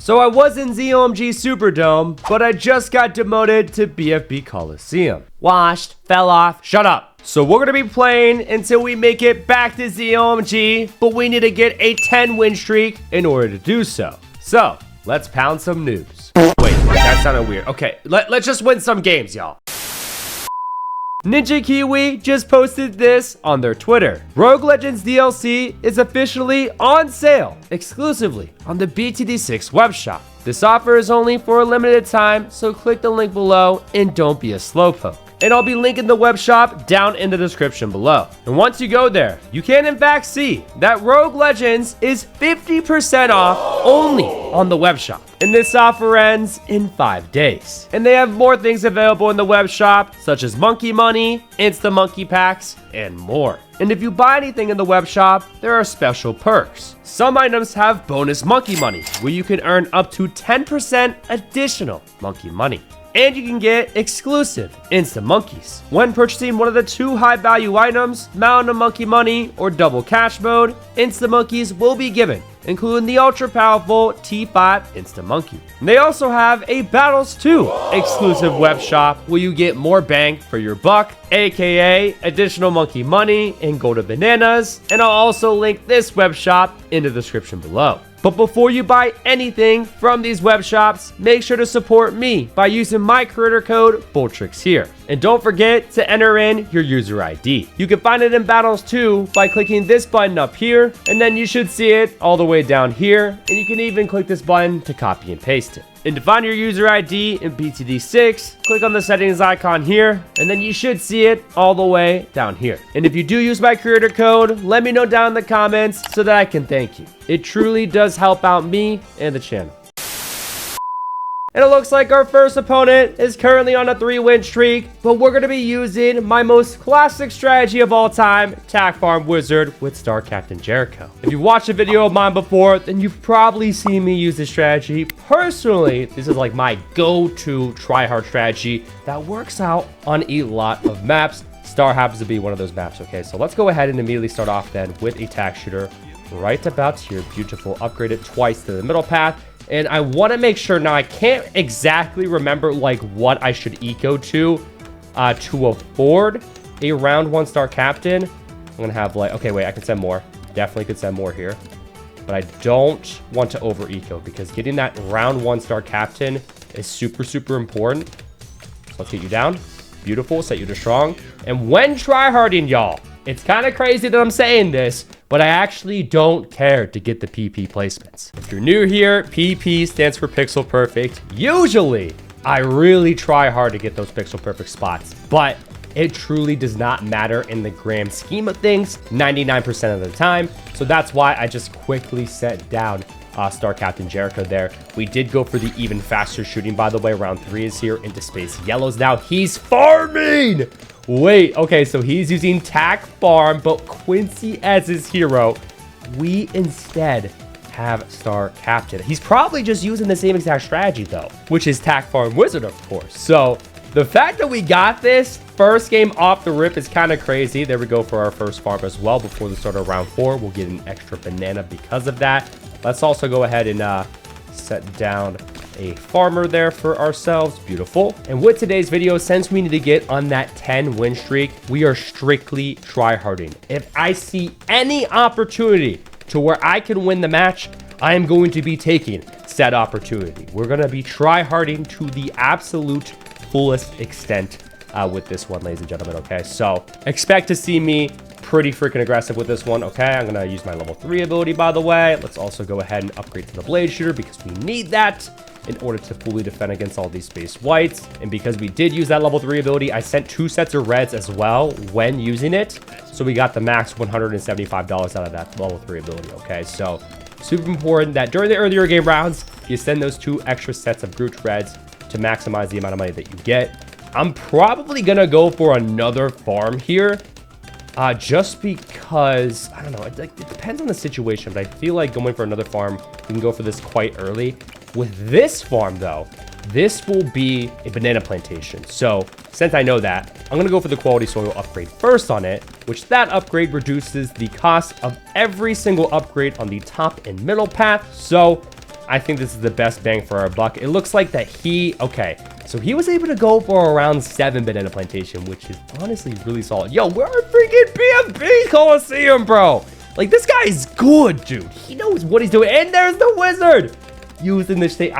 So I was in ZOMG Superdome, but I just got demoted to BFB Coliseum. Washed, fell off, shut up. So we're gonna be playing until we make it back to ZOMG, but we need to get a 10 win streak in order to do so. So let's pound some noobs. Wait, that sounded weird. Okay, let's just win some games, y'all. Ninja Kiwi just posted this on their Twitter. Rogue Legends DLC is officially on sale, exclusively on the BTD6 Webshop. This offer is only for a limited time, so click the link below and don't be a slowpoke. And I'll be linking the web shop down in the description below. And once you go there, you can in fact see that Rogue Legends is 50% off only on the web shop. And this offer ends in 5 days. And they have more things available in the web shop, such as monkey money, insta monkey packs, and more. And if you buy anything in the web shop, there are special perks. Some items have bonus monkey money, where you can earn up to 10% additional monkey money. And you can get exclusive instant monkeys. When purchasing one of the 2 high value items, Mountain of Monkey Money or Double Cash Mode, instant monkeys will be given, including the ultra powerful T5 Instant Monkey. And they also have a Battles 2 exclusive web shop where you get more bang for your buck, aka additional monkey money and golden bananas. And I'll also link this web shop in the description below. But before you buy anything from these web shops, make sure to support me by using my creator code Boltrix here. And don't forget to enter in your user ID. You can find it in Battles 2 by clicking this button up here, and then you should see it all the way down here. And you can even click this button to copy and paste it. And to find your user ID in BTD6, click on the settings icon here, and then you should see it all the way down here. And if you do use my creator code, let me know down in the comments so that I can thank you. It truly does help out me and the channel. And it looks like our first opponent is currently on a 3-win streak, but we're going to be using my most classic strategy of all time, Tack Farm Wizard with Star Captain Jericho. If you've watched a video of mine before, then you've probably seen me use this strategy. Personally, this is like my go-to try-hard strategy that works out on a lot of maps. Star happens to be one of those maps, okay? So let's go ahead and immediately start off then with a tack shooter right about here. Beautiful, upgraded twice to the middle path. And I want to make sure, now I can't exactly remember like what I should eco to afford a round 1 star captain. I'm going to have like, okay, wait, I can send more. Definitely could send more here. But I don't want to over eco because getting that round 1 star captain is super, super important. So let's get you down. Beautiful, set you to strong. And when tryharding, y'all, it's kind of crazy that I'm saying this, but I actually don't care to get the PP placements. If you're new here, PP stands for Pixel Perfect. Usually, I really try hard to get those Pixel Perfect spots, but it truly does not matter in the grand scheme of things 99% of the time. So that's why I just quickly set down Star Captain Jericho there. We did go for the even faster shooting, by the way. Round 3 is here into space yellows now. He's farming! Wait, okay, so he's using Tack Farm, but Quincy as his hero. We instead have Star Captain. He's probably just using the same exact strategy, though, which is Tack Farm Wizard, of course. So the fact that we got this first game off the rip is kind of crazy. There we go for our first farm as well. Before the start of round 4, we'll get an extra banana because of that. Let's also go ahead and set down a farmer there for ourselves. Beautiful. And with today's video, since we need to get on that 10 win streak, we are strictly tryharding. If I see any opportunity to where I can win the match, I am going to be taking said opportunity. We're going to be tryharding to the absolute fullest extent with this one, ladies and gentlemen. Okay, so expect to see me pretty freaking aggressive with this one. Okay, I'm gonna use my level 3 ability, by the way. Let's also go ahead and upgrade to the blade shooter because we need that in order to fully defend against all these space whites. And because we did use that level 3 ability, I sent 2 sets of reds as well when using it, so we got the max $175 out of that level 3 ability. Okay, so super important that during the earlier game rounds you send those 2 extra sets of grouped reds to maximize the amount of money that you get. I'm probably gonna go for another farm here, just because, I don't know, it depends on the situation, but I feel like going for another farm, we can go for this quite early. With this farm, though, this will be a banana plantation. So since I know that, I'm going to go for the quality soil upgrade first on it, which that upgrade reduces the cost of every single upgrade on the top and middle path. So I think this is the best bang for our buck. It looks like that okay, so he was able to go for around 7 banana plantation, which is honestly really solid. Yo, we're freaking BFB Coliseum, bro. Like, this guy is good, dude. He knows what he's doing. And there's the wizard using this thing.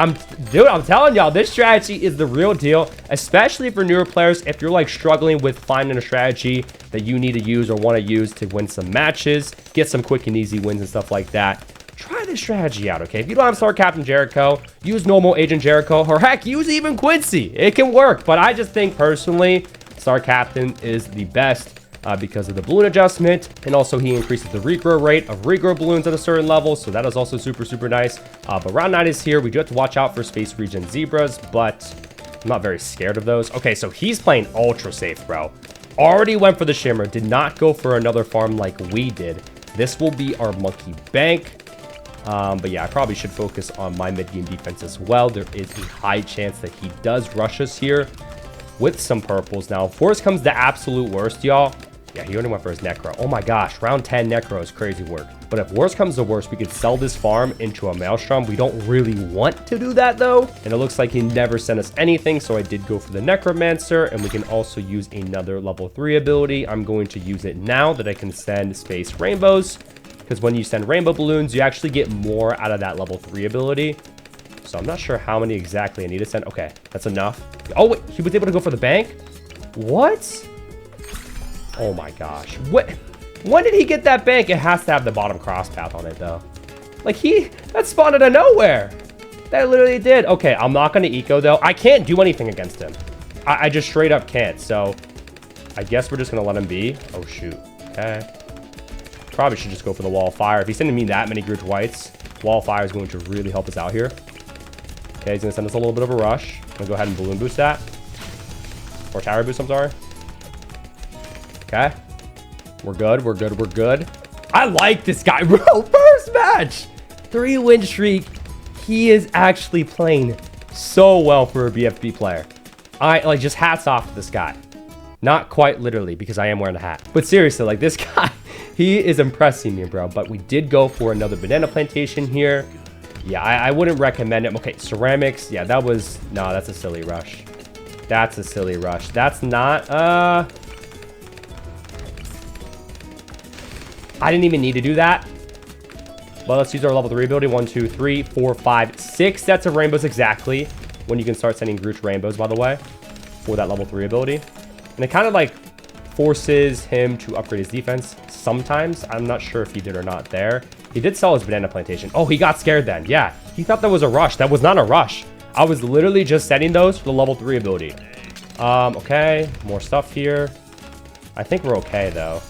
Dude, I'm telling y'all, this strategy is the real deal, especially for newer players. If you're like struggling with finding a strategy that you need to use or want to use to win some matches, get some quick and easy wins and stuff like that, try this strategy out, okay? If you don't have Star Captain Jericho, use normal Agent Jericho, or heck, use even Quincy. It can work, but I just think personally, Star Captain is the best because of the balloon adjustment, and also he increases the regrow rate of regrow balloons at a certain level, so that is also super, super nice. But round 9 is here. We do have to watch out for Space Region Zebras, but I'm not very scared of those. Okay, so he's playing ultra safe, bro. Already went for the Shimmer, did not go for another farm like we did. This will be our Monkey Bank. But yeah, I probably should focus on my mid-game defense as well. There is a high chance that he does rush us here with some purples. Now, if worst comes the absolute worst, y'all. Yeah, he only went for his Necro. Oh my gosh, round 10 Necro is crazy work. But if worst comes to worst, we could sell this farm into a Maelstrom. We don't really want to do that though. And it looks like he never sent us anything, so I did go for the Necromancer. And we can also use another level 3 ability. I'm going to use it now that I can send Space Rainbows. Because when you send rainbow balloons, you actually get more out of that level 3 ability. So I'm not sure how many exactly I need to send. Okay, that's enough. Oh, wait, he was able to go for the bank? What? Oh my gosh. What? When did he get that bank? It has to have the bottom cross path on it, though. Like, that spawned out of nowhere. That literally did. Okay, I'm not going to eco, though. I can't do anything against him. I just straight up can't. So I guess we're just going to let him be. Oh, shoot. Okay. Probably should just go for the Wall of Fire. If he's sending me that many Groot Whites, Wall of Fire is going to really help us out here. Okay, he's going to send us a little bit of a rush. I'm going to go ahead and Balloon Boost that. Or Tower Boost, I'm sorry. Okay. We're good, we're good, we're good. I like this guy, bro. First match. 3-win streak. He is actually playing so well for a BFB player. Like, just hats off to this guy. Not quite literally, because I am wearing a hat. But seriously, like, this guy... He is impressing me, bro. But we did go for another banana plantation here. Yeah, I wouldn't recommend it. Okay, ceramics. Yeah, that was... No, that's a silly rush. That's a silly rush. That's not... I didn't even need to do that. But let's use our level 3 ability. 1, 2, 3, 4, 5, 6 sets of rainbows exactly. When you can start sending Groot rainbows, by the way. For that level 3 ability. And it kind of like... forces him to upgrade his defense sometimes. I'm not sure if he did or not there. He did sell his banana plantation. Oh, he got scared then. Yeah, he thought that was a rush. That was not a rush. I was literally just setting those for the level 3 ability. Okay, more stuff here. I think we're okay though.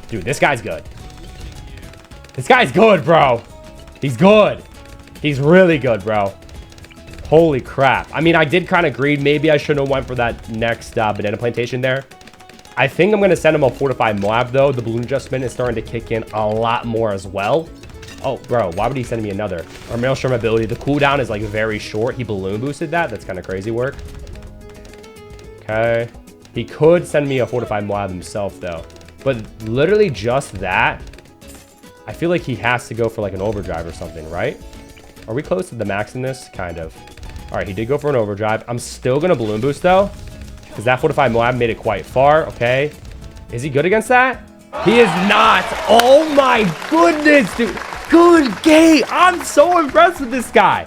Dude, this guy's good. This guy's good, bro. He's good. He's really good, bro. Holy crap. I mean, I did kind of greed. Maybe I shouldn't have went for that next banana plantation there. I think I'm going to send him a fortified Moab, though. The balloon adjustment is starting to kick in a lot more as well. Oh, bro, why would he send me another? Our Maelstrom ability, the cooldown is, like, very short. He balloon boosted that. That's kind of crazy work. Okay. He could send me a fortified Moab himself, though. But literally just that, I feel like he has to go for, like, an overdrive or something, right? Are we close to the max in this? Kind of. All right, he did go for an overdrive. I'm still going to balloon boost, though, because that fortified Moab made it quite far. Okay. Is he good against that? He is not. Oh, my goodness, dude. Good game. I'm so impressed with this guy.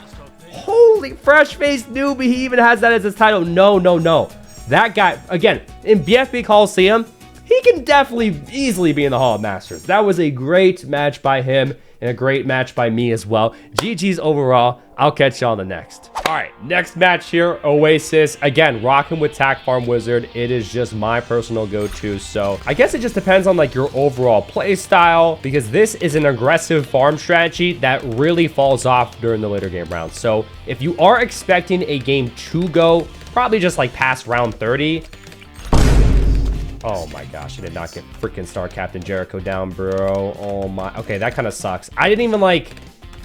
Holy fresh-faced newbie. He even has that as his title. No, no, no. That guy, again, in BFB Coliseum, he can definitely easily be in the Hall of Masters. That was a great match by him and a great match by me as well. GG's overall. I'll catch y'all on the next. All right, next match here, Oasis. Again, rocking with Tack Farm Wizard. It is just my personal go-to. So I guess it just depends on like your overall play style, because this is an aggressive farm strategy that really falls off during the later game rounds. So if you are expecting a game to go probably just like past round 30, oh my gosh, I did not get freaking Star Captain Jericho down, bro. Oh my, okay, that kind of sucks. I didn't even like,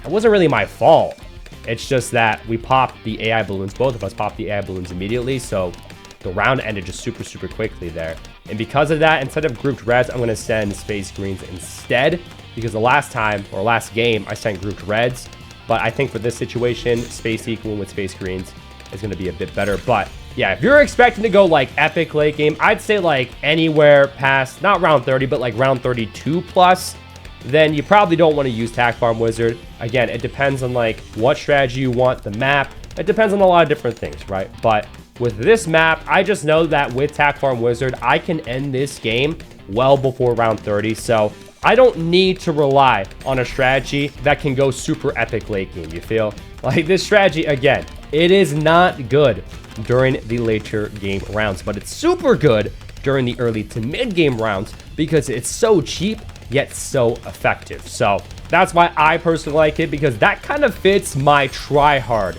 it wasn't really my fault. It's just that we popped the AI balloons. Both of us popped the AI balloons immediately, so the round ended just super, super quickly there. And because of that, instead of grouped reds, I'm going to send space greens instead. because the last time, or last game, I sent grouped reds. But I think for this situation, space equaling with space greens is going to be a bit better. But yeah, if you're expecting to go like epic late game, I'd say like anywhere past, not round 30, but like round 32 plus, then you probably don't want to use Tack Farm Wizard. Again, it depends on like what strategy you want, the map. It depends on a lot of different things, right? But with this map, I just know that with Tack Farm Wizard, I can end this game well before round 30. So I don't need to rely on a strategy that can go super epic late game, you feel? Like this strategy, again, it is not good during the later game rounds, but it's super good during the early to mid game rounds because it's so cheap yet so effective. So that's why I personally like it, because that kind of fits my try hard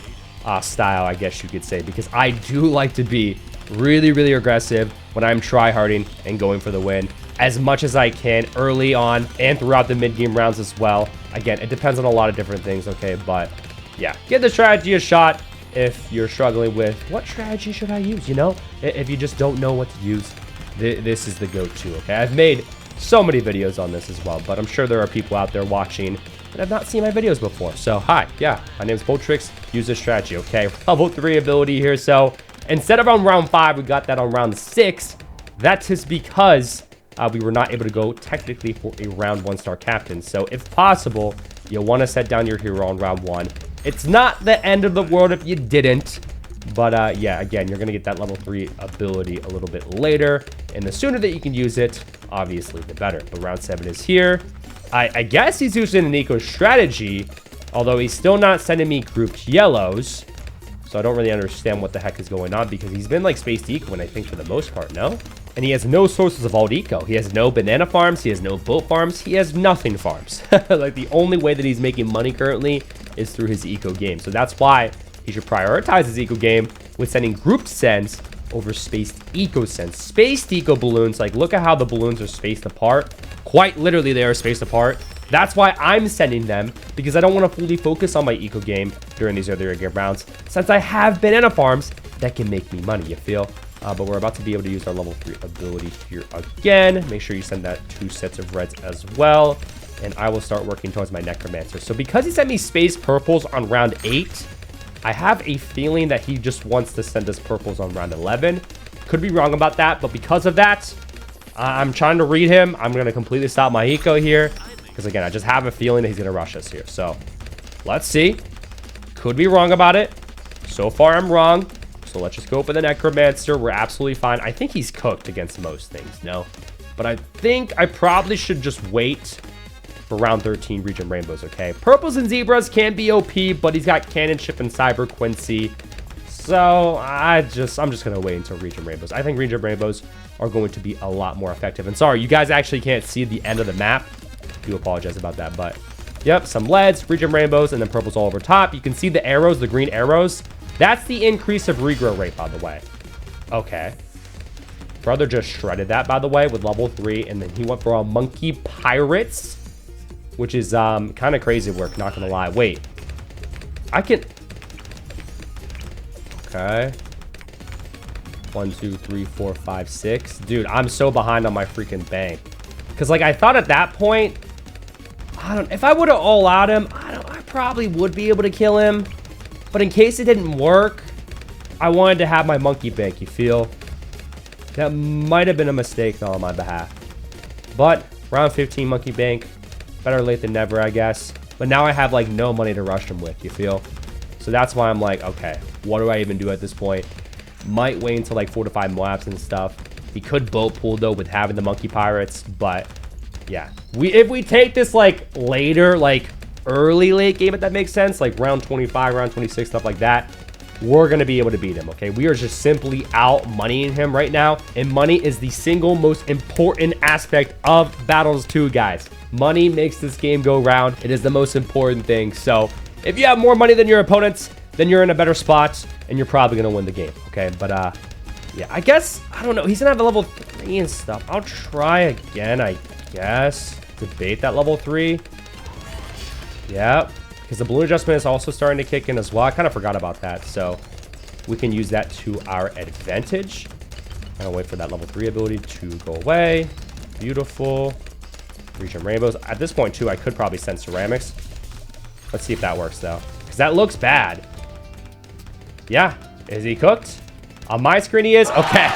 style, I guess you could say, because I do like to be really, really aggressive when I'm try harding and going for the win as much as I can early on and throughout the mid game rounds as well. Again, it depends on a lot of different things, okay? But yeah, give the strategy a shot if you're struggling with what strategy should I use, you know? If you just don't know what to use, this is the go-to, okay? I've made so many videos on this as well, but I'm sure there are people out there watching that have not seen my videos before. So hi, yeah, my name is Boltrix. Use this strategy, okay? Level 3 ability here. So instead of on round 5, we got that on round 6. That's just because we were not able to go technically for a round 1-star captain. So if possible, you'll want to set down your hero on round 1. It's not the end of the world if you didn't. But yeah, again, you're going to get that level 3 ability a little bit later. And the sooner that you can use it, obviously, the better. But round 7 is here. I guess he's using an eco strategy, although he's still not sending me grouped yellows. So I don't really understand what the heck is going on, because he's been like spaced eco, I think, for the most part, no? And he has no sources of alt eco. He has no banana farms. He has no boat farms. He has nothing farms. Like the only way that he's making money currently is through his eco game. So that's why he should prioritize his eco game with sending grouped sends over spaced eco sends. Spaced eco balloons, like look at how the balloons are spaced apart. Quite literally, they are spaced apart. That's why I'm sending them, because I don't want to fully focus on my eco game during these earlier game rounds, since I have banana farms that can make me money, you feel? But we're about to be able to use our level 3 ability here again. Make sure you send that 2 sets of reds as well. And I will start working towards my necromancer. So because he sent me space purples on round 8, I have a feeling that he just wants to send us purples on round 11. Could be wrong about that, but because of that, I'm trying to read him. I'm going to completely stop my eco here, because again, I just have a feeling that he's going to rush us here. So let's see. Could be wrong about it. So far, I'm wrong. So let's just go for the necromancer. We're absolutely fine. I think he's cooked against most things, no? But I think I probably should just wait for round 13 region rainbows, okay? Purples and zebras can be OP, but he's got cannon ship and cyber Quincy. So I'm just gonna wait until region rainbows. I think region rainbows are going to be a lot more effective. And sorry, you guys actually can't see the end of the map. I do apologize about that, but yep, some leads, region rainbows, and then purples all over top. You can see the arrows, the green arrows. That's the increase of regrow rate, by the way. Okay. Brother just shredded that, by the way, with level 3, and then he went for a monkey pirates, which is kind of crazy work, not gonna lie. Wait, I can... Okay. 1, 2, 3, 4, 5, 6. Dude, I'm so behind on my freaking bank. Because, like, I thought at that point, if I would have all out him, I probably would be able to kill him. But in case it didn't work, I wanted to have my monkey bank, you feel? That might have been a mistake on my behalf. But round 15 monkey bank, better late than never, I guess. But now I have like no money to rush him with, you feel? So that's why I'm like, okay, what do I even do at this point? Might wait until like 4 to 5 Moabs and stuff. He could boat pool though with having the monkey pirates, but yeah. If we take this like later, like early late game, if that makes sense, like round 25, round 26, stuff like that, we're going to be able to beat him, okay? We are just simply out moneying him right now, and money is the single most important aspect of Battles 2, guys. Money makes this game go round. It is the most important thing. So if you have more money than your opponents, then you're in a better spot, and you're probably going to win the game, okay? But yeah, I guess, I don't know. He's going to have a level 3 and stuff. I'll try again, I guess, to bait that level 3. Yeah, because the balloon adjustment is also starting to kick in as well. I kind of forgot about that, so we can use that to our advantage. I'll wait for that level 3 ability to go away. Beautiful. Region Rainbows. At this point, too, I could probably send ceramics. Let's see if that works, though. Because that looks bad. Yeah. Is he cooked? On my screen, he is. Okay.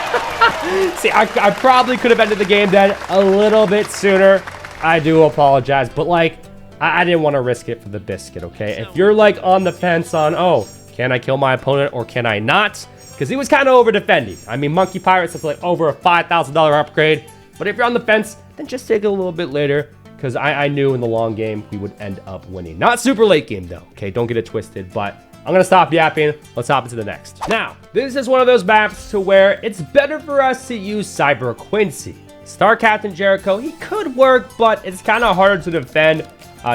See, I probably could have ended the game then a little bit sooner. I do apologize. But, like, I didn't want to risk it for the biscuit, okay? If you're, like, on the fence on, oh, can I kill my opponent or can I not? Because he was kind of over-defending. I mean, Monkey Pirates is, like, over a $5,000 upgrade. But if you're on the fence, then just take it a little bit later. Because I knew in the long game we would end up winning. Not super late game, though. Okay, don't get it twisted. But I'm going to stop yapping. Let's hop into the next. Now, this is one of those maps to where it's better for us to use Cyber Quincy. Star Captain Jericho, he could work, but it's kind of harder to defend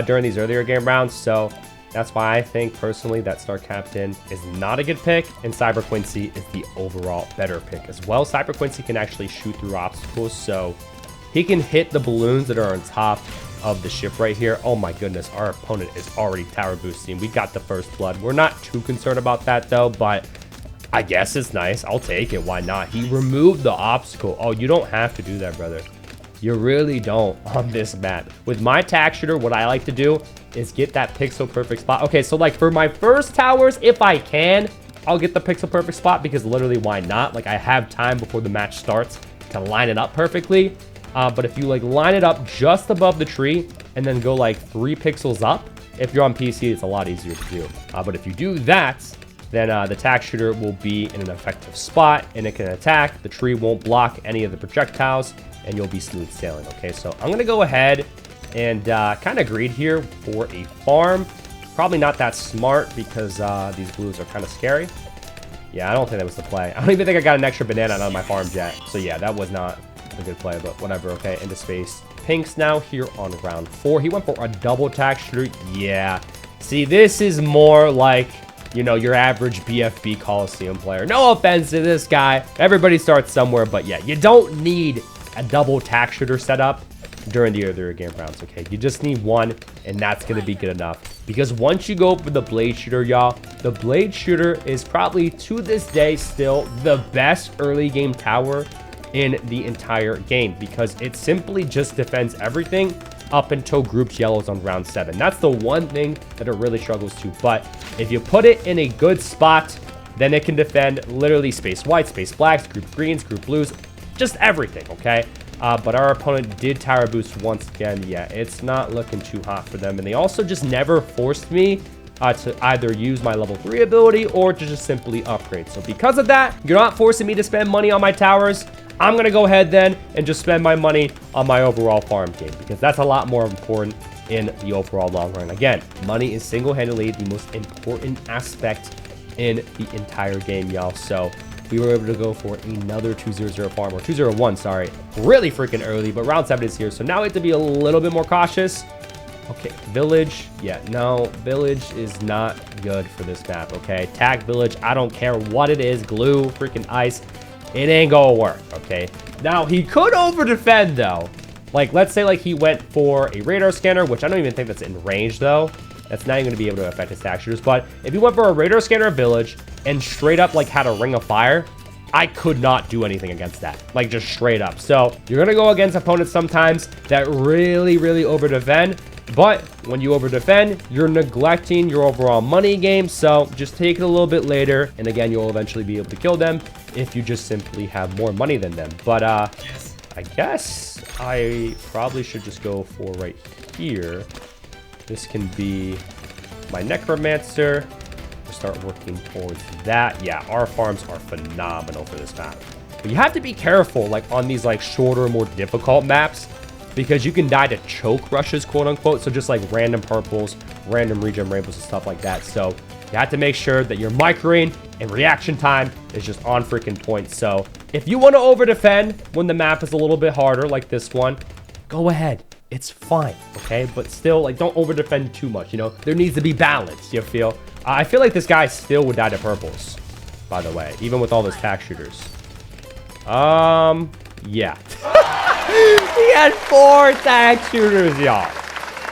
during these earlier game rounds. So that's why I think, personally, that Star Captain is not a good pick. And Cyber Quincy is the overall better pick as well. Cyber Quincy can actually shoot through obstacles. So he can hit the balloons that are on top of the ship right here. Oh my goodness, our opponent is already tower boosting. We got the first blood. We're not too concerned about that though, but I guess it's nice. I'll take it. Why not? He removed the obstacle. Oh, you don't have to do that, brother. You really don't on this map. With my tack shooter, what I like to do is get that pixel perfect spot. Okay, so like for my first towers, if I can, I'll get the pixel perfect spot because literally why not? Like I have time before the match starts to line it up perfectly. But if you like line it up just above the tree and then go like 3 pixels up, if you're on PC, it's a lot easier to do. But if you do that, then the tack shooter will be in an effective spot and it can attack. The tree won't block any of the projectiles and you'll be smooth sailing. Okay, so I'm going to go ahead and kind of greed here for a farm. Probably not that smart because these blues are kind of scary. Yeah, I don't think that was the play. I don't even think I got an extra banana on my farms yet. So yeah, that was not a good play, but whatever. Okay, into space. Pinks now here on round 4. He went for a double tack shooter. Yeah. See, this is more like, you know, your average BFB Coliseum player. No offense to this guy. Everybody starts somewhere, but yeah, you don't need a double tack shooter setup during the other game rounds, okay? You just need one, and that's going to be good enough. Because once you go for the blade shooter, y'all, the blade shooter is probably, to this day, still the best early game tower in the entire game because it simply just defends everything up until groups yellows on round 7. That's the one thing that it really struggles to. But if you put it in a good spot, then it can defend literally space white, space blacks, group greens, group blues, just everything, okay? But our opponent did tower boost once again. Yeah, it's not looking too hot for them. And they also just never forced me to either use my level 3 ability or to just simply upgrade. So because of that, you're not forcing me to spend money on my towers. I'm going to go ahead then and just spend my money on my overall farm game because that's a lot more important in the overall long run. Again, money is single-handedly the most important aspect in the entire game, y'all. So we were able to go for another 2-0-0 farm, or 2-0-1, sorry, really freaking early, but round 7 is here. So now we have to be a little bit more cautious. Okay, village. Yeah, no, village is not good for this map, okay? Tag village, I don't care what it is, glue, freaking ice. It ain't gonna work, okay? Now, he could over-defend, though. Like, let's say, like, he went for a radar scanner, which I don't even think that's in range, though. That's not even gonna be able to affect his tack shooters. But if he went for a radar scanner village and straight up, like, had a ring of fire, I could not do anything against that. Like, just straight up. So, you're gonna go against opponents sometimes that really, really over-defend. But when you over-defend, you're neglecting your overall money game. So, just take it a little bit later. And again, you'll eventually be able to kill them if you just simply have more money than them. But I guess I probably should just go for right here. This can be my Necromancer. We'll start working towards that. Yeah, our farms are phenomenal for this map. But you have to be careful, like, on these, like, shorter, more difficult maps, because you can die to choke rushes, quote unquote. So just like random purples, random regen rainbows and stuff like that. So you have to make sure that your microing and reaction time is just on freaking point. So if you want to over defend when the map is a little bit harder like this one, go ahead. It's fine, okay? But still, like, don't over defend too much, you know? There needs to be balance, you feel? I feel like this guy still would die to purples, by the way, even with all those tack shooters. Yeah. He had 4 tack shooters, y'all.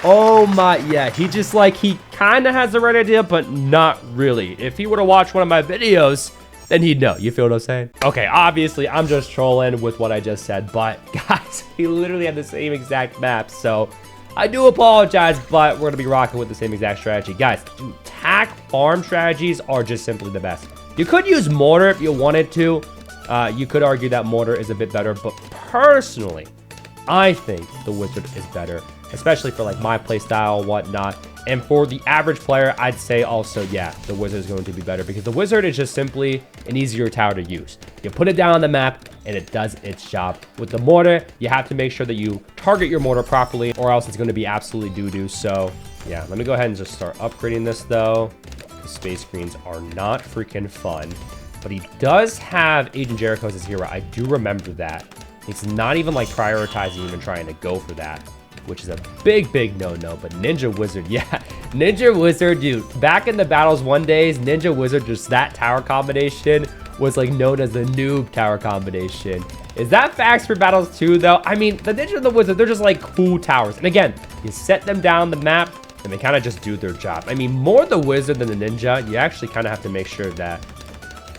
Oh my, yeah, he just, like, he kind of has the right idea, but not really. If he would have watched one of my videos, then he'd know. You feel what I'm saying? Okay, obviously, I'm just trolling with what I just said, but guys, we literally have the same exact map, so I do apologize, but we're going to be rocking with the same exact strategy. Guys, dude, tack farm strategies are just simply the best. You could use mortar if you wanted to. You could argue that mortar is a bit better, but personally, I think the wizard is better, especially for like my play style, whatnot. And for the average player, I'd say also, yeah, the wizard is going to be better because the wizard is just simply an easier tower to use. You put it down on the map and it does its job. With the mortar, you have to make sure that you target your mortar properly or else it's going to be absolutely doo-doo. So yeah, let me go ahead and just start upgrading this though. The space greens are not freaking fun, but he does have Agent Jericho as his hero. I do remember that. He's not even like prioritizing even trying to go for that, which is a big no-no. But Ninja Wizard, yeah, Ninja Wizard, dude, back in the Battles 1 days, Ninja Wizard, just that tower combination was like known as the noob tower combination. Is that facts for Battles 2 though? I mean, the Ninja and the Wizard, they're just like cool towers. And again, you set them down the map and they kind of just do their job. I mean, more the Wizard than the Ninja, you actually kind of have to make sure that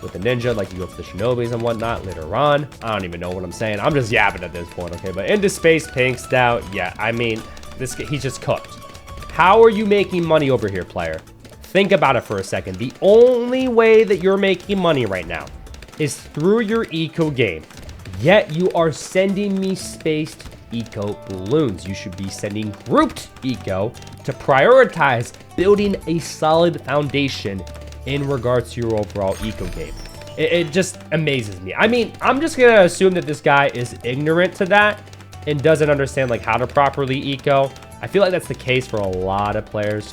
with the Ninja, like you go for the Shinobis and whatnot later on. I don't even know what I'm saying. I'm just yapping at this point, okay? But into space, Pink Stout, yeah, I mean, he's just cooked. How are you making money over here, player? Think about it for a second. The only way that you're making money right now is through your eco game. Yet you are sending me spaced eco balloons. You should be sending grouped eco to prioritize building a solid foundation in regards to your overall eco game. It just amazes me. I mean, I'm just gonna assume that this guy is ignorant to that and doesn't understand like how to properly eco. I feel like that's the case for a lot of players,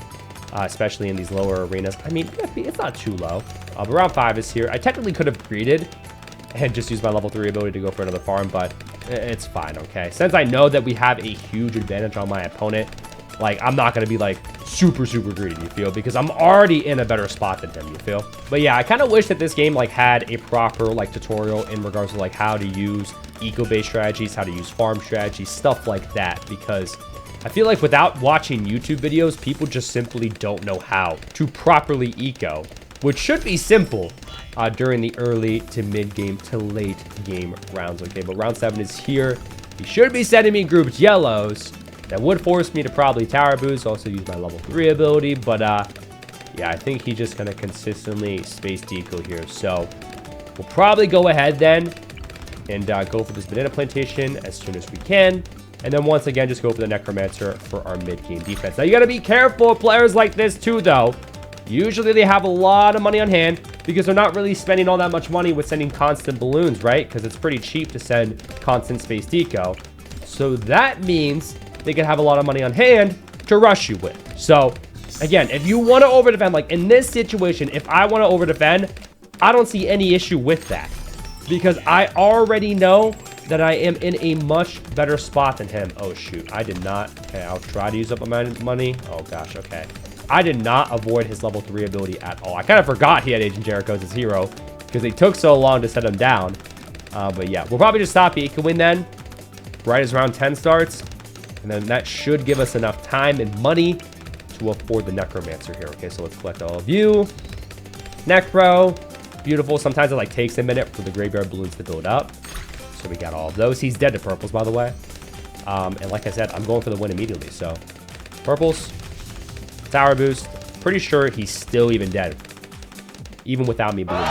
especially in these lower arenas. I mean, it's not too low. But round 5 is here. I technically could have greeted and just used my level 3 ability to go for another farm, but it's fine, okay? Since I know that we have a huge advantage on my opponent, like, I'm not going to be, like, super greedy, you feel? Because I'm already in a better spot than him, you feel? But yeah, I kind of wish that this game, like, had a proper, like, tutorial in regards to, like, how to use eco-based strategies, how to use farm strategies, stuff like that. Because I feel like without watching YouTube videos, people just simply don't know how to properly eco, which should be simple during the early to mid-game to late game rounds, okay? But round 7 is here. He should be sending me grouped yellows. That would force me to probably tower boost, also use my level 3 ability, but yeah, I think he's just gonna consistently space deco here. So we'll probably go ahead then and go for this banana plantation as soon as we can. And then once again, just go for the necromancer for our mid-game defense. Now you gotta be careful of players like this too though. Usually they have a lot of money on hand because they're not really spending all that much money with sending constant balloons, right? Because it's pretty cheap to send constant space deco. So that means they can have a lot of money on hand to rush you with. So again, if you want to over defend, like in this situation, if I want to over defend, I don't see any issue with that because I already know that I am in a much better spot than him. Oh shoot, I did not. Okay, I'll try to use up my money. Oh gosh, okay. I did not avoid his level 3 ability at all. I kind of forgot he had Agent Jericho as his hero because they took so long to set him down. But yeah, we'll probably just stop ecoing then right as round 10 starts. And then that should give us enough time and money to afford the necromancer here. Okay, so let's collect all of you. Necro, beautiful. Sometimes it like takes a minute for the graveyard balloons to build up. So we got all of those. He's dead to purples, by the way. And like I said, I'm going for the win immediately. So purples, tower boost. Pretty sure he's still even dead, even without me balloons.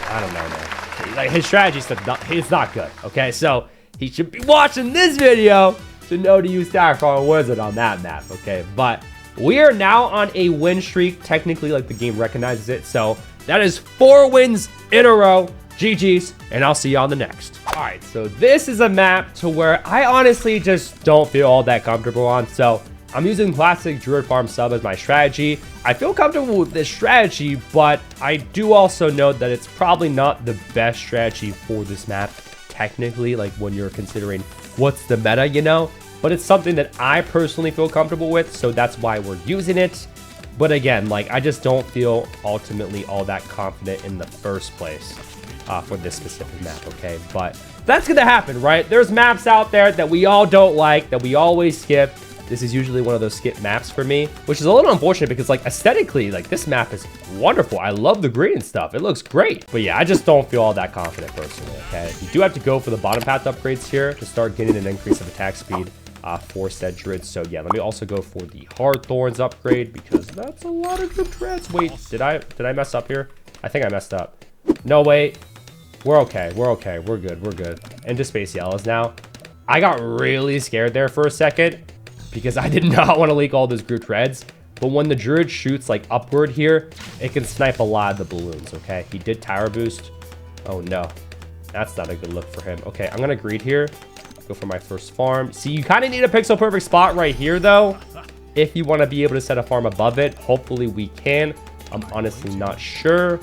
I don't know, man. Like his strategy is not good. Okay, so he should be watching this video to know to use Tower Farm Wizard on that map, okay? But we are now on a win streak, technically, like the game recognizes it. So that is 4 wins in a row. GG's, and I'll see you on the next. All right, so this is a map to where I honestly just don't feel all that comfortable on. So I'm using classic Druid Farm sub as my strategy. I feel comfortable with this strategy, but I do also note that it's probably not the best strategy for this map. Technically, like when you're considering what's the meta, you know, but it's something that I personally feel comfortable with, so that's why we're using it. But again, like I just don't feel ultimately all that confident in the first place for this specific map, okay? But that's gonna happen, right? There's maps out there that we all don't like, that we always skip. This is usually one of those skip maps for me, which is a little unfortunate because like aesthetically, like this map is wonderful. I love the green and stuff. It looks great. But yeah, I just don't feel all that confident personally, okay? You do have to go for the bottom path upgrades here to start getting an increase of attack speed for said druid. So yeah, let me also go for the hard thorns upgrade because that's a lot of good treads. Wait, did I mess up here? I think I messed up. No, wait. We're okay. We're okay. We're good. We're good. Into space yellows now. I got really scared there for a second because I did not want to leak all those group treads. But when the druid shoots like upward here, it can snipe a lot of the balloons, okay? He did tower boost. Oh no, that's not a good look for him. Okay, I'm gonna greed here. Go for my first farm. See, you kind of need a pixel perfect spot right here though, if you want to be able to set a farm above it. Hopefully we can. I'm honestly not sure.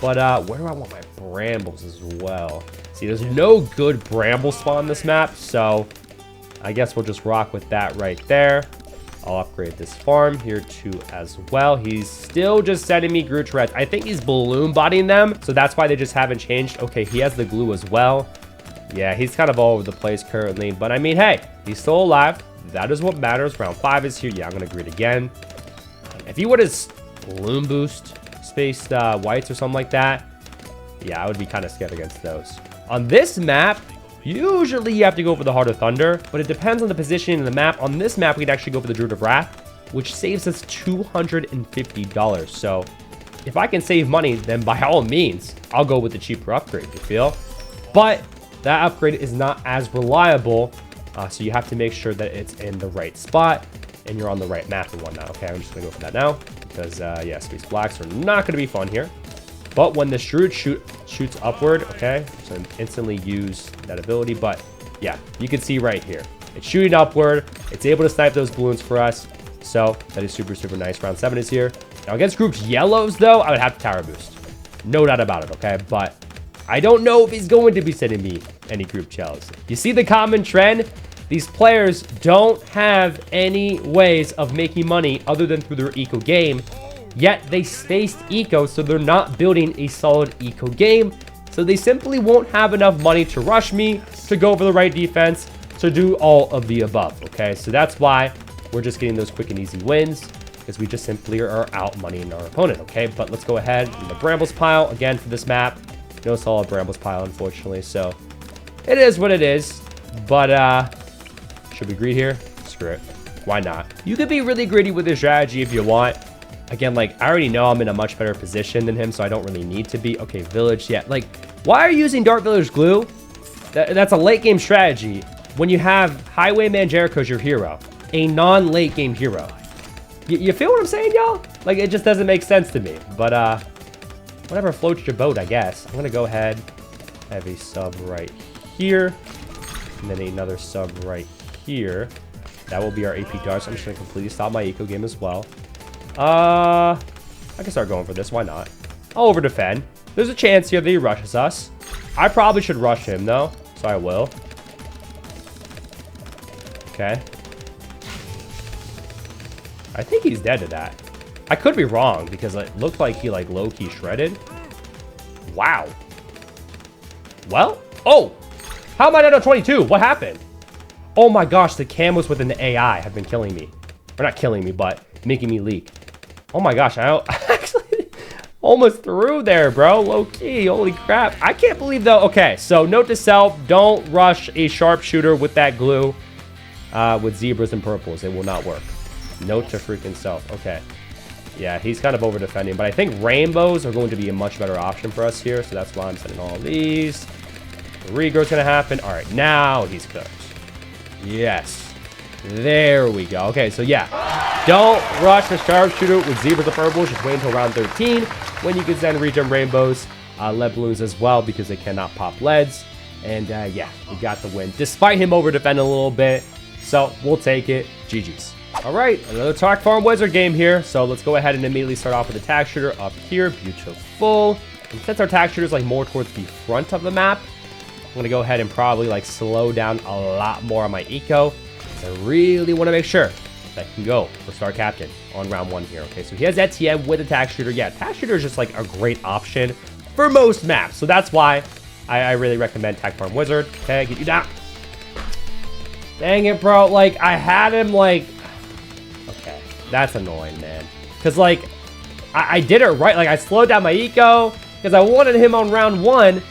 But where do I want my brambles as well? See, there's no good bramble spawn on this map, so I guess we'll just rock with that right there. I'll upgrade this farm here too as well. He's still just sending me Groot treads. I think he's balloon bodying them, so that's why they just haven't changed. Okay, he has the glue as well. Yeah, he's kind of all over the place currently, but I mean, hey, he's still alive. That is what matters. Round 5 is here. Yeah, I'm gonna greed again. If he would have balloon boost spaced whites or something like that, yeah, I would be kind of scared against those. On this map, usually you have to go for the Heart of Thunder, but it depends on the position in the map. On this map, we'd actually go for the Druid of Wrath, which saves us $250. So if I can save money, then by all means, I'll go with the cheaper upgrade, you feel? But that upgrade is not as reliable, so you have to make sure that it's in the right spot and you're on the right map and whatnot. Okay, I'm just gonna go for that now because yeah, space blacks are not gonna be fun here. But when the Druid shoots upward, okay, so instantly use that ability. But yeah, you can see right here, it's shooting upward. It's able to snipe those balloons for us. So that is super, super nice. Round 7 is here. Now against groups yellows though, I would have to tower boost. No doubt about it, okay? But I don't know if he's going to be sending me any group yellows. You see the common trend? These players don't have any ways of making money other than through their eco game. Yet they spaced eco, so they're not building a solid eco game. So they simply won't have enough money to rush me, to go for the right defense, to do all of the above, okay? So that's why we're just getting those quick and easy wins, because we just simply are out moneying our opponent, okay? But let's go ahead in the brambles pile again for this map. No solid brambles pile, unfortunately, so it is what it is. But should we greed here? Screw it. Why not? You could be really greedy with this strategy if you want. Again, like, I already know I'm in a much better position than him, so I don't really need to be. Okay, village, yeah. Like, why are you using Dark Village glue? That's a late game strategy when you have Highwayman Jericho's your hero, a non-late game hero. You feel what I'm saying, y'all? Like, it just doesn't make sense to me. But, whatever floats your boat, I guess. I'm gonna go ahead, have a sub right here, and then another sub right here. That will be our AP darts. I'm just gonna completely stop my eco game as well. I can start going for this. Why not? I'll over defend. There's a chance here that he rushes us. I probably should rush him though, so I will. Okay. I think he's dead to that. I could be wrong because it looked like he like low-key shredded. Wow. Well, oh, how am I not on 22? What happened? Oh my gosh, the camos within the AI have been killing me. Or not killing me, but making me leak. Oh my gosh, I actually almost threw there, bro. Low key, holy crap. I can't believe though. Okay, so note to self, don't rush a sharpshooter with that glue with zebras and purples. It will not work. Note to freaking self. Okay. Yeah, he's kind of over defending, but I think rainbows are going to be a much better option for us here. So that's why I'm sending all these. The regrow's gonna happen. All right, now he's cooked. Yes. There we go. Okay, so yeah, don't rush the sharpshooter with zebras or purples. Just wait until round 13 when you can send regen rainbows, lead balloons as well because they cannot pop leads. And yeah, we got the win despite him over defending a little bit. So we'll take it. GG's. All right, another Talk Farm Wizard game here. So let's go ahead and immediately start off with the tack shooter up here. Beautiful. And since our tack shooter is like more towards the front of the map, I'm gonna go ahead and probably like slow down a lot more on my eco. I really want to make sure that I can go for Star Captain on round 1 here. Okay, so he has Etienne with a tack shooter. Yeah, tack shooter is just like a great option for most maps. So that's why I really recommend Tack Farm Wizard. Okay, get you down. Dang it, bro. Like, I had him, like... Okay, that's annoying, man. Because, like, I did it right. Like, I slowed down my eco because I wanted him on round 1.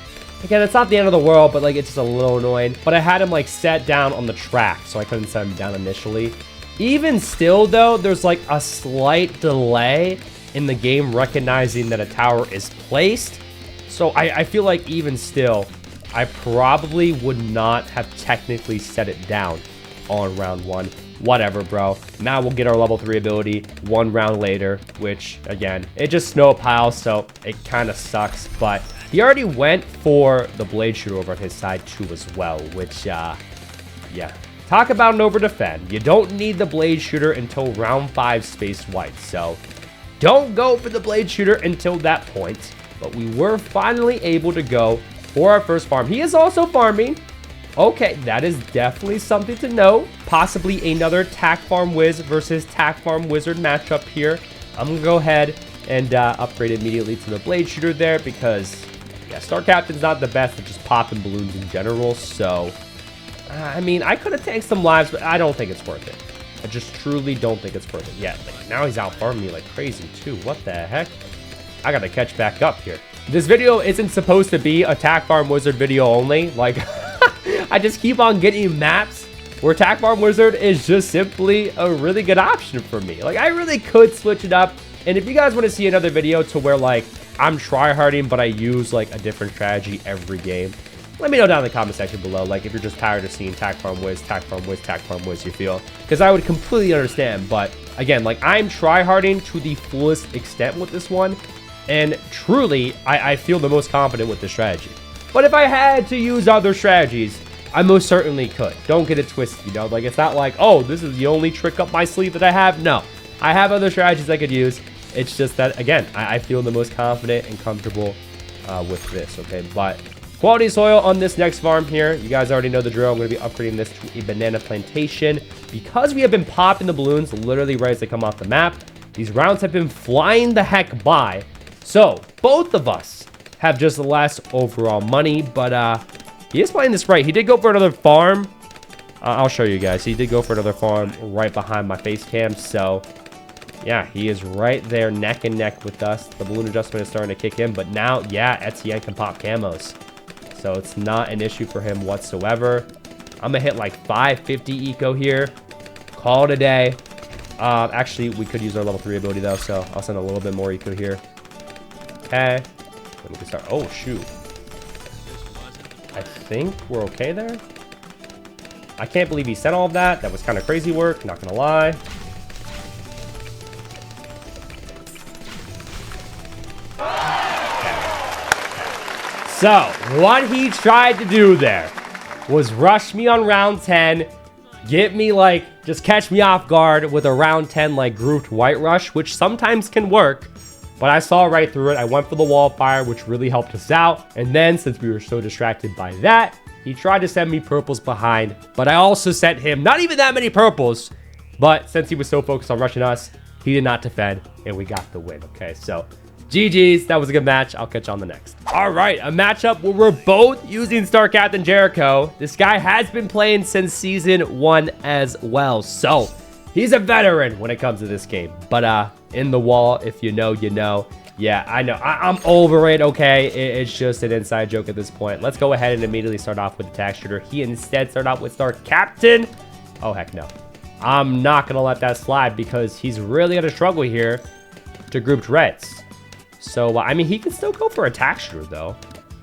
Again, it's not the end of the world, but, like, it's just a little annoying. But I had him, like, set down on the track, so I couldn't set him down initially. Even still, though, there's, like, a slight delay in the game recognizing that a tower is placed. So I feel like even still, I probably would not have technically set it down on round 1. Whatever, bro. Now we'll get our level 3 ability 1 round later, which, again, it just snow piles, so it kind of sucks. But he already went for the blade shooter over on his side, too, as well, which, yeah. Talk about an over-defend. You don't need the blade shooter until round 5 space-wide, so don't go for the blade shooter until that point. But we were finally able to go for our first farm. He is also farming. Okay, that is definitely something to know. Possibly another Tac Farm Wiz versus Tac Farm Wizard matchup here. I'm going to go ahead and upgrade immediately to the blade shooter there because, yeah, Star Captain's not the best at just popping balloons in general. So, I mean, I could have taken some lives, but I don't think it's worth it. I just truly don't think it's worth it yet. Like, now he's out farming me like crazy too. What the heck? I got to catch back up here. This video isn't supposed to be a Tac Farm Wizard video only. Like, I just keep on getting maps where Tac Farm Wizard is just simply a really good option for me. Like, I really could switch it up. And if you guys want to see another video to where, like, I'm tryharding, but I use, like, a different strategy every game, let me know down in the comment section below. Like, if you're just tired of seeing Tac Farm Wiz, Tac Farm Wiz, Tac Farm Wiz, you feel. Because I would completely understand. But, again, like, I'm tryharding to the fullest extent with this one. And truly, I feel the most confident with this strategy. But if I had to use other strategies, I most certainly could. Don't get it twisted, you know? Like, it's not like, oh, this is the only trick up my sleeve that I have. No, I have other strategies I could use. It's just that, again, I feel the most confident and comfortable with this, okay? But quality soil on this next farm here. You guys already know the drill. I'm going to be upgrading this to a banana plantation. Because we have been popping the balloons literally right as they come off the map, these rounds have been flying the heck by. So, both of us have just less overall money, but he is playing this right. He did go for another farm. I'll show you guys. He did go for another farm right behind my face cam. So, yeah, he is right there neck and neck with us. The balloon adjustment is starting to kick in, but now, yeah, Etienne can pop camos. So, it's not an issue for him whatsoever. I'm going to hit like 550 eco here. Call it a day. Actually, we could use our level 3 ability, though, so I'll send a little bit more eco here. Okay, then we can start. Oh, shoot. I think we're okay there. I can't believe he said all of that. That was kind of crazy work, not gonna lie. Okay. So, what he tried to do there was rush me on round 10, get me, like, just catch me off guard with a round 10, like, grouped white rush, which sometimes can work. But I saw right through it. I went for the wall fire, which really helped us out. And then, since we were so distracted by that, he tried to send me purples behind. But I also sent him not even that many purples. But since he was so focused on rushing us, he did not defend. And we got the win. Okay, so GG's. That was a good match. I'll catch you on the next. All right, a matchup where we're both using Star Captain Jericho. This guy has been playing since Season 1 as well. So he's a veteran when it comes to this game. But in the wall, if you know, you know. Yeah, I know. I'm over it, okay? It's just an inside joke at this point. Let's go ahead and immediately start off with the Tac Shooter. He instead started off with Star Captain. Oh, heck no. I'm not going to let that slide because he's really going to struggle here to group reds. So, I mean, he can still go for a Tac Shooter, though.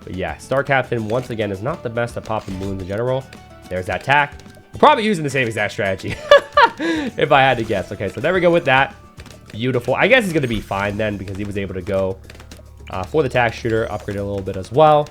But yeah, Star Captain, once again, is not the best at popping balloons in general. There's that Tac. Probably using the same exact strategy. If I had to guess. Okay, so there we go with that. Beautiful. I guess he's going to be fine then because he was able to go for the Tac Shooter, upgrade a little bit as well.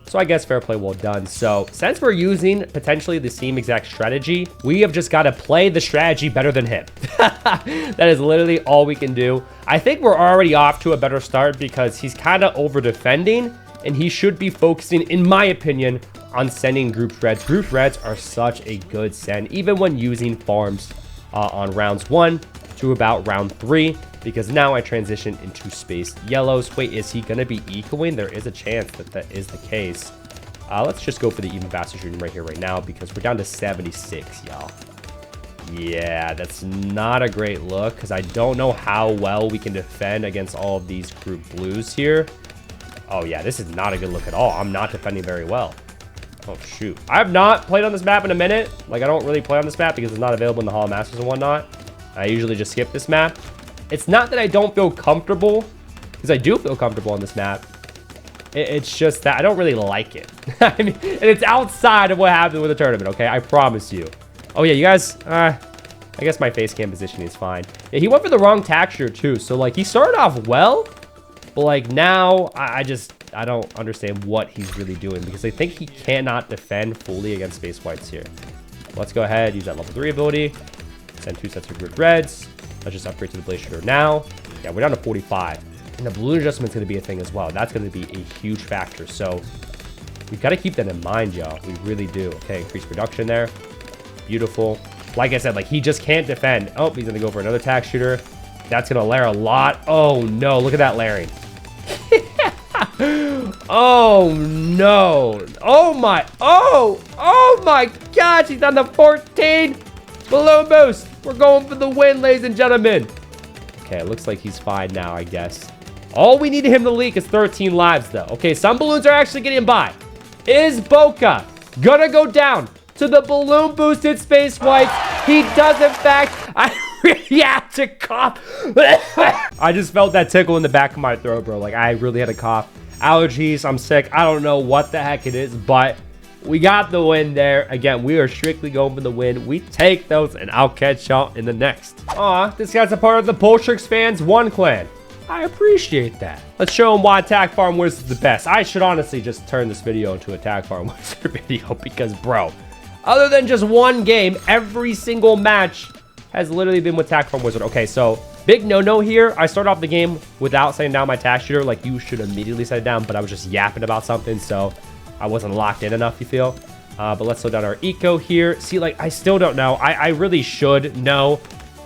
So I guess fair play, well done. So since we're using potentially the same exact strategy, we have just got to play the strategy better than him. That is literally all we can do. I think we're already off to a better start because he's kind of over defending and he should be focusing, in my opinion, on sending group reds. Group reds are such a good send, even when using farms on rounds 1 to about round 3, because now I transition into space yellows. Wait, is he going to be ecoing? There is a chance that that is the case. Let's just go for the even faster shooting right here, right now, because we're down to 76, y'all. Yeah, that's not a great look, because I don't know how well we can defend against all of these group blues here. Oh, yeah, this is not a good look at all. I'm not defending very well. Oh, shoot. I have not played on this map in a minute. Like, I don't really play on this map because it's not available in the Hall of Masters and whatnot. I usually just skip this map. It's not that I don't feel comfortable, because I do feel comfortable on this map. It's just that I don't really like it. I mean, and it's outside of what happened with the tournament, okay? I promise you. Oh, yeah, you guys, I guess my face cam positioning is fine. Yeah, he went for the wrong texture, too. So, like, he started off well, but, like, now I don't understand what he's really doing, because I think he cannot defend fully against space whites here. Let's go ahead, use that level 3 ability. Send 2 sets of grid reds. Let's just upgrade to the blaze shooter now. Yeah, we're down to 45. And the balloon adjustment's going to be a thing as well. That's going to be a huge factor. So we've got to keep that in mind, y'all. We really do. Okay, increase production there. Beautiful. Like I said, like, he just can't defend. Oh, he's going to go for another tack shooter. That's going to layer a lot. Oh, no. Look at that layering. Oh, no. Oh, my. Oh, my gosh. He's on the 14. Balloon boost. We're going for the win, ladies and gentlemen. Okay, it looks like he's fine now, I guess. All we need him to leak is 13 lives, though. Okay, some balloons are actually getting by. Is Boca gonna go down to the balloon boosted space whites? He does, in fact. I really had to cough. I just felt that tickle in the back of my throat, bro. Like, I really had to cough. Allergies, I'm sick. I don't know what the heck it is, but we got the win there. Again, we are strictly going for the win. We take those, and I'll catch y'all in the next. Aw, this guy's a part of the Boltrix fans 1 clan. I appreciate that. Let's show him why Attack Farm Wizard is the best. I should honestly just turn this video into a Attack Farm Wizard video because, bro, other than just 1 game, every single match has literally been with Attack Farm Wizard. Okay, so big no-no here. I started off the game without setting down my tack shooter. Like, you should immediately set it down, but I was just yapping about something, so I wasn't locked in enough, you feel? But let's slow down our eco here. See, like, I still don't know. I really should know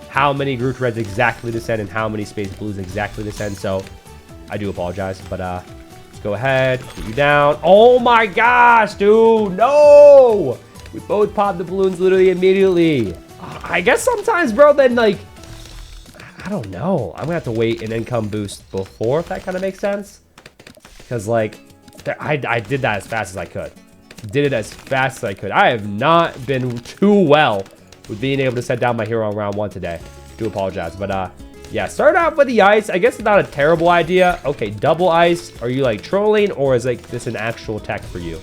how many group reds exactly to send and how many space blues exactly to send. So I do apologize, but let's go ahead, get you down. Oh my gosh, dude, no! We both popped the balloons literally immediately. I guess sometimes, bro, then, like, I don't know. I'm gonna have to wait an income boost before, if that kind of makes sense. Because, like, I did that as fast as I could. Did it as fast as I could. I have not been too well with being able to set down my hero on round 1 today. Do apologize. But, yeah, start out with the ice. I guess it's not a terrible idea. Okay, double ice. Are you, like, trolling, or is, like, this an actual tech for you?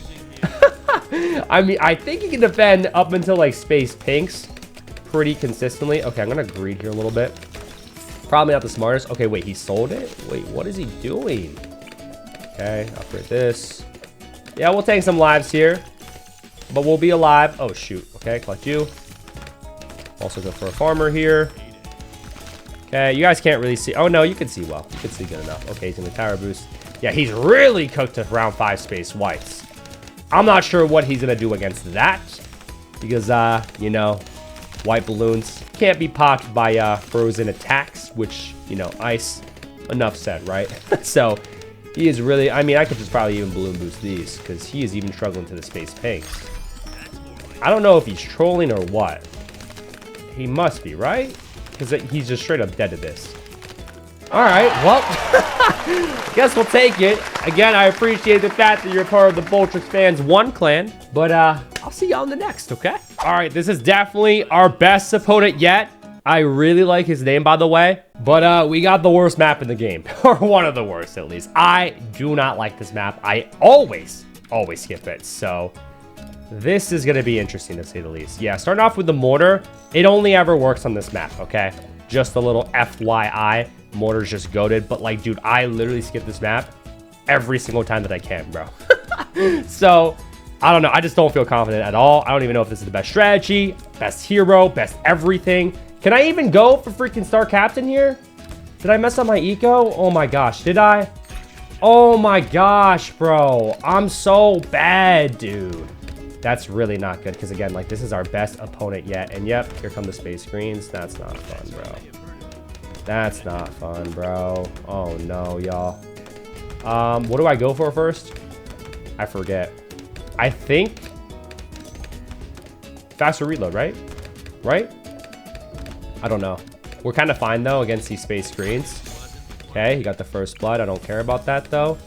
I mean, I think you can defend up until, like, space pinks pretty consistently. Okay, I'm going to greed here a little bit. Probably not the smartest. Okay, wait, he sold it? Wait, what is he doing? Okay, upgrade this. Yeah, we'll take some lives here, but we'll be alive. Oh, shoot. Okay, collect you. Also go for a farmer here. Okay, you guys can't really see. Oh, no, you can see well. You can see good enough. Okay, he's in the tower boost. Yeah, he's really cooked to round 5 space whites. I'm not sure what he's going to do against that because, you know, white balloons can't be popped by frozen attacks, which, you know, ice. Enough said, right? So he is really, I mean, I could just probably even balloon boost these because he is even struggling to the space pinks. I don't know if he's trolling or what. He must be, right? Because he's just straight up dead to this. All right, well, guess we'll take it. Again, I appreciate the fact that you're part of the Boltrix fans 1 clan, but I'll see y'all in the next, okay? All right, this is definitely our best opponent yet. I really like his name, by the way, but we got the worst map in the game, or one of the worst at least. I do not like this map. I always skip it, so this is going to be interesting to say the least. Yeah, starting off with the mortar, it only ever works on this map, okay? Just a little FYI, mortar's just goated, but like, dude, I literally skip this map every single time that I can, bro. So, I don't know. I just don't feel confident at all. I don't even know if this is the best strategy, best hero, best everything. Can I even go for freaking Star Captain here? Did I mess up my eco? Oh my gosh, did I? Oh my gosh, bro. I'm so bad, dude. That's really not good because, again, like, this is our best opponent yet. And, yep, here come the space greens. That's not fun, bro. That's not fun, bro. Oh, no, y'all. What do I go for first? I forget. I think faster reload, right? Right? I don't know. We're kind of fine though against these space screens. Okay, he got the first blood. I don't care about that though.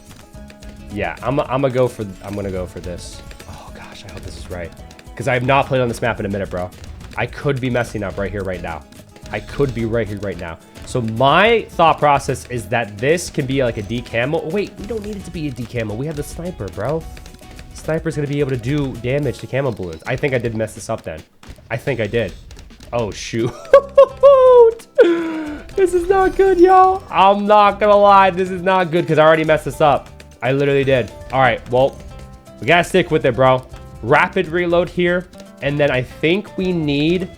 Yeah, I'm gonna go for this. Oh gosh, I hope this is right. Because I have not played on this map in a minute, bro. I could be messing up right here, right now. I could be right here, right now. So my thought process is that this can be like a decamo. Oh, wait, we don't need it to be a decamo. We have the sniper, bro. Sniper's gonna be able to do damage to camo balloons. I think I did mess this up then. I think I did. Oh, shoot. This is not good, y'all. I'm not gonna lie. This is not good because I already messed this up. I literally did. All right, well, we gotta stick with it, bro. Rapid reload here. And then I think we need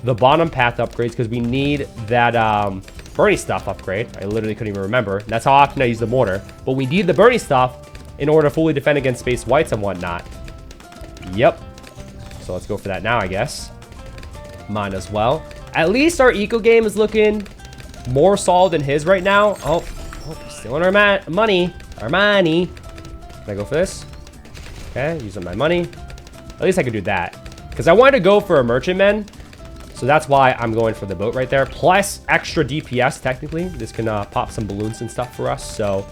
the bottom path upgrades because we need that Bernie stuff upgrade. I literally couldn't even remember. That's how often I use the mortar. But we need the Bernie stuff in order to fully defend against space whites and whatnot. Yep. So let's go for that now, I guess. Mine as well. At least our eco game is looking more solid than his right now. Oh, stealing our money. Our money. Can I go for this? Okay, using my money. At least I could do that. Because I wanted to go for a merchantman. So that's why I'm going for the boat right there. Plus extra DPS, technically. This can pop some balloons and stuff for us. So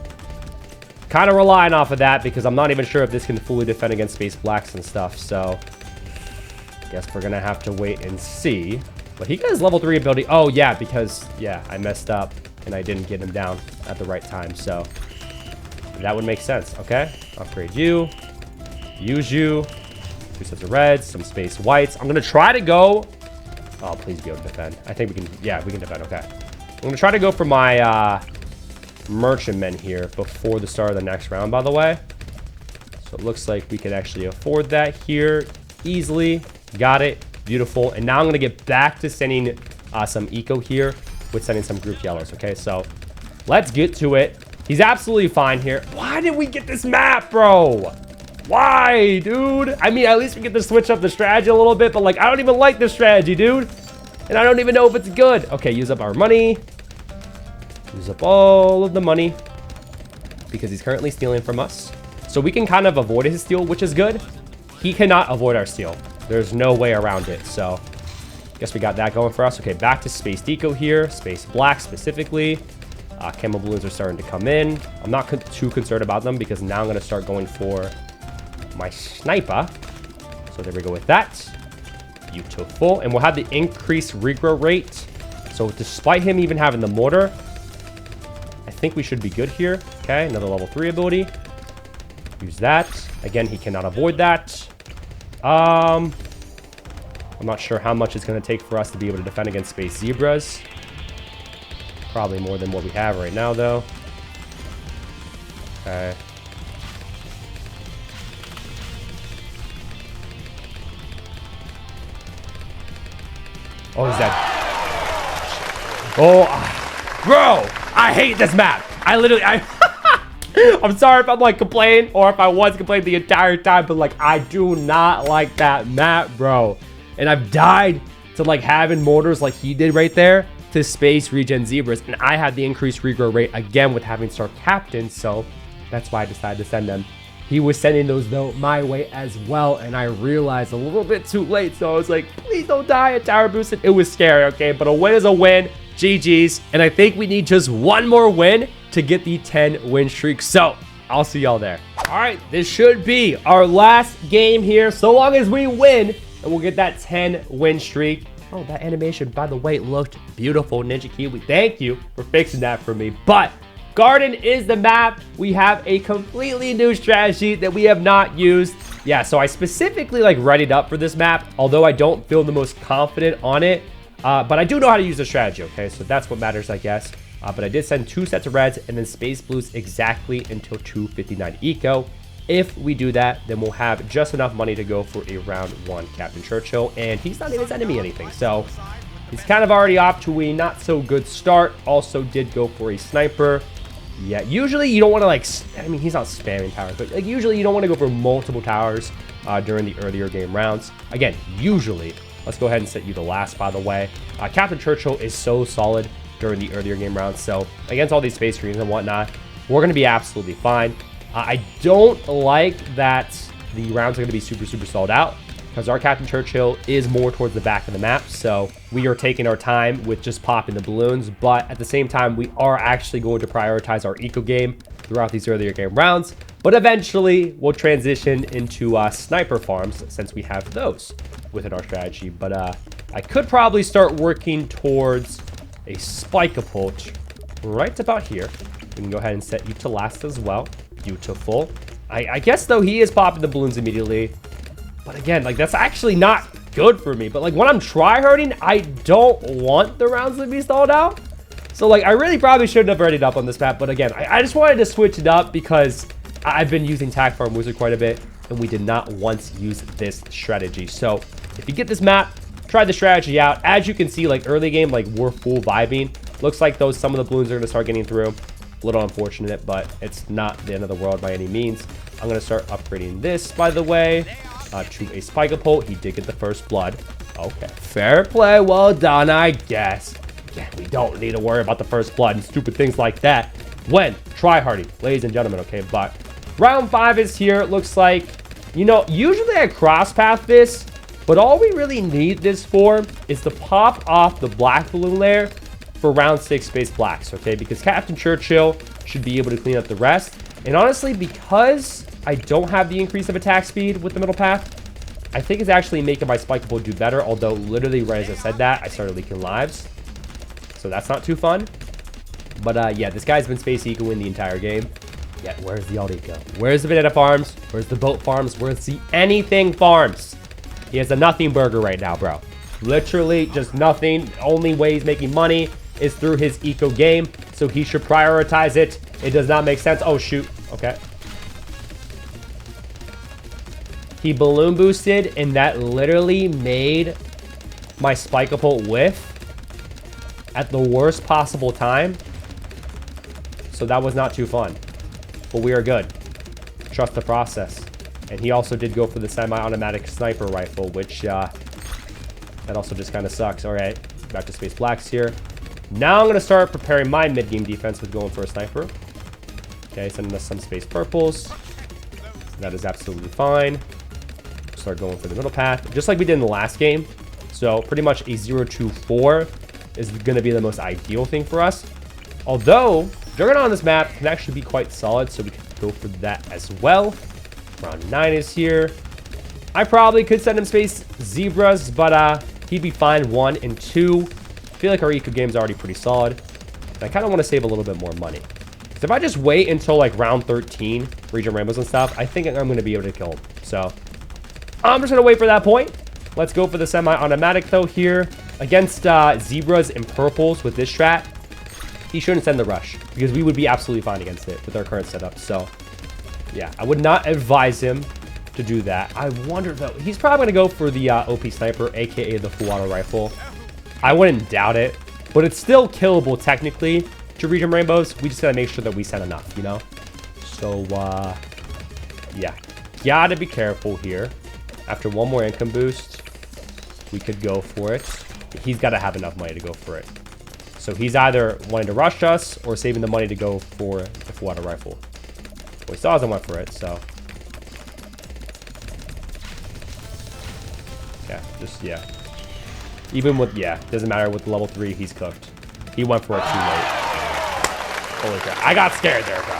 kind of relying off of that because I'm not even sure if this can fully defend against space blacks and stuff. So guess we're going to have to wait and see. But he got his level 3 ability. Oh, yeah, because, yeah, I messed up and I didn't get him down at the right time. So that would make sense. Okay, upgrade you. Use you. 2 sets of reds, some space whites. I'm going to try to go. Oh, please be able to defend. I think we can. Yeah, we can defend. Okay. I'm going to try to go for my merchantmen here before the start of the next round, by the way. So it looks like we can actually afford that here easily. Got it. Beautiful. And now I'm going to get back to sending some eco here with sending some group yellows. Okay, so let's get to it. He's absolutely fine here. Why did we get this map, bro? Why, dude? I mean, at least we get to switch up the strategy a little bit, but like, I don't even like this strategy, dude. And I don't even know if it's good. Okay, use up our money. Use up all of the money because he's currently stealing from us. So we can kind of avoid his steal, which is good. He cannot avoid our steal. There's no way around it. So guess we got that going for us. Okay, back to Space Deco here. Space Black specifically. Camo balloons are starting to come in. I'm not too concerned about them because now I'm going to start going for my sniper. So there we go with that. Beautiful. And we'll have the increased regrow rate. So despite him even having the mortar, I think we should be good here. Okay, another level 3 ability. Use that. Again, he cannot avoid that. I'm not sure how much it's going to take for us to be able to defend against space zebras. Probably more than what we have right now, though. Okay. Oh, he's dead. Oh, bro, I hate this map. I literally, I'm sorry if I'm like complaining or if I was complaining the entire time, but like I do not like that map, bro. And I've died to like having mortars like he did right there to space regen zebras, and I had the increased regrow rate again with having Star Captain, so that's why I decided to send them. He was sending those though my way as well, and I realized a little bit too late, so I was like, please don't die at tower boosted. It was scary, okay, but a win is a win. GG's, and I think we need just one more win to get the 10 win streak, so I'll see y'all there. All right, this should be our last game here, so long as we win, and we'll get that 10 win streak. Oh, that animation, by the way, looked beautiful, Ninja Kiwi. Thank you for fixing that for me. But Garden is the map. We have a completely new strategy that we have not used. Yeah, so I specifically like readied up for this map, although I don't feel the most confident on it. But I do know how to use the strategy, okay? So that's what matters, I guess. But I did send 2 sets of reds and then space blues exactly until 259 eco. If we do that, then we'll have just enough money to go for a round 1 Captain Churchill, and he's not even sending me anything, so he's kind of already off to a not so good start. Also did go for a sniper. Yeah, usually you don't want to like, I mean, he's not spamming towers, but like usually you don't want to go for multiple towers during the earlier game rounds. Again, usually, let's go ahead and set you the last, by the way. Captain Churchill is so solid during the earlier game rounds, so against all these space screens and whatnot, we're going to be absolutely fine. I don't like that the rounds are going to be super, super stalled out because our Captain Churchill is more towards the back of the map. So we are taking our time with just popping the balloons. But at the same time, we are actually going to prioritize our eco game throughout these earlier game rounds. But eventually, we'll transition into sniper farms since we have those within our strategy. But I could probably start working towards a spike-a-pult right about here. We can go ahead and set you to last as well. Beautiful. I guess, though, he is popping the balloons immediately. But again, like, that's actually not good for me. But, like, when I'm try-harding, I don't want the rounds to be stalled out. So, like, I really probably shouldn't have readied up on this map. But again, I just wanted to switch it up because I've been using Tag Farm Wizard quite a bit. And we did not once use this strategy. So, if you get this map, try the strategy out. As you can see, like, early game, like, we're full vibing. Looks like some of the balloons are going to start getting through. A little unfortunate, but it's not the end of the world by any means. I'm going to start upgrading this, by the way, to a spike-a-pult. He did get the first blood. Okay. Fair play. Well done, I guess. Yeah, we don't need to worry about the first blood and stupid things like that when try-harding, ladies and gentlemen, okay? But round 5 is here. It looks like, you know, usually I cross-path this, but all we really need this for is to pop off the black balloon layer for round 6 space blacks, okay? Because Captain Churchill should be able to clean up the rest. And honestly, because I don't have the increase of attack speed with the middle path, I think it's actually making my spike-a-pult do better. Although, literally, right as I said that, I started leaking lives. So that's not too fun. But, yeah, this guy's been space ecoing the entire game. Yeah, where's the alt eco? Where's the banana farms? Where's the boat farms? Where's the anything farms? He has a nothing burger right now, bro. Literally just nothing. Only way he's making money is through his eco game, so he should prioritize it. It does not make sense. Oh, shoot. Okay. He balloon boosted, and that literally made my spike-a-pult whiff at the worst possible time. So that was not too fun. But we are good. Trust the process. And he also did go for the semi-automatic sniper rifle, which, that also just kind of sucks. All right, back to space blacks here. Now I'm going to start preparing my mid-game defense with going for a sniper. Okay, sending us some space purples. That is absolutely fine. Start going for the middle path, just like we did in the last game. So pretty much a 0-2-4 is going to be the most ideal thing for us. Although, Juggernaut on this map can actually be quite solid, so we can go for that as well. Round 9 is here. I probably could send him space zebras, but he'd be fine 1 and 2. I feel like our eco game's already pretty solid. And I kind of want to save a little bit more money. So if I just wait until like round 13, region rainbows and stuff, I think I'm going to be able to kill him. So I'm just going to wait for that point. Let's go for the semi-automatic though here. Against zebras and purples with this strat, he shouldn't send the rush because we would be absolutely fine against it with our current setup. So yeah, I would not advise him to do that. I wonder though, he's probably going to go for the OP sniper, aka the full auto rifle. I wouldn't doubt it, but it's still killable technically to region rainbows. We just got to make sure that we send enough, you know? So yeah, gotta be careful here. After one more income boost, we could go for it. He's got to have enough money to go for it. So he's either wanting to rush us or saving the money to go for the full auto rifle. Well, he still hasn't went for it, so. Yeah, just, yeah. Even with, yeah, doesn't matter with level 3, he's cooked. He went for it too late. Holy crap. I got scared there, bro.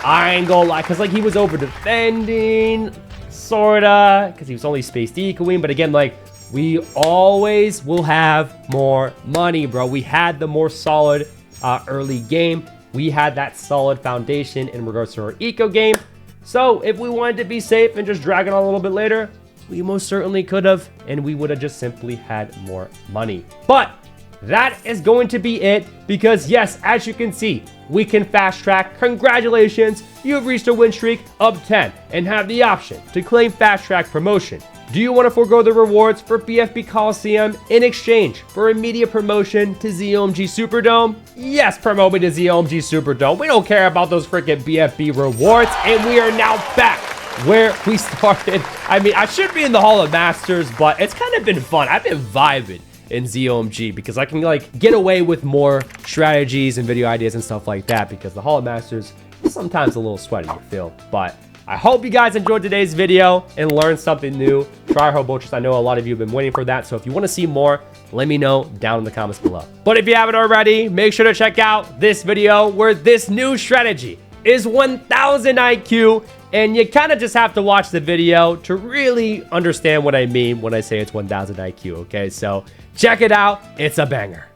I ain't gonna lie, because, like, he was over defending, sorta, because he was only space decoing, but again, like, we always will have more money, bro. We had the more solid early game. We had that solid foundation in regards to our eco game. So if we wanted to be safe and just drag it on a little bit later, we most certainly could have, and we would have just simply had more money. But that is going to be it because yes, as you can see, we can fast track. Congratulations, you've reached a win streak of 10 and have the option to claim fast track promotion. Do you want to forego the rewards for BFB Coliseum in exchange for immediate promotion to ZOMG Superdome? Yes, promote me to ZOMG Superdome. We don't care about those freaking BFB rewards, and we are now back where we started. I mean, I should be in the Hall of Masters, but it's kind of been fun. I've been vibing in ZOMG because I can like get away with more strategies and video ideas and stuff like that because the Hall of Masters is sometimes a little sweaty, you feel, but I hope you guys enjoyed today's video and learned something new. Tryhard Boltrix, I know a lot of you have been waiting for that. So if you want to see more, let me know down in the comments below. But if you haven't already, make sure to check out this video where this new strategy is 1000 IQ. And you kind of just have to watch the video to really understand what I mean when I say it's 1000 IQ, okay? So check it out. It's a banger.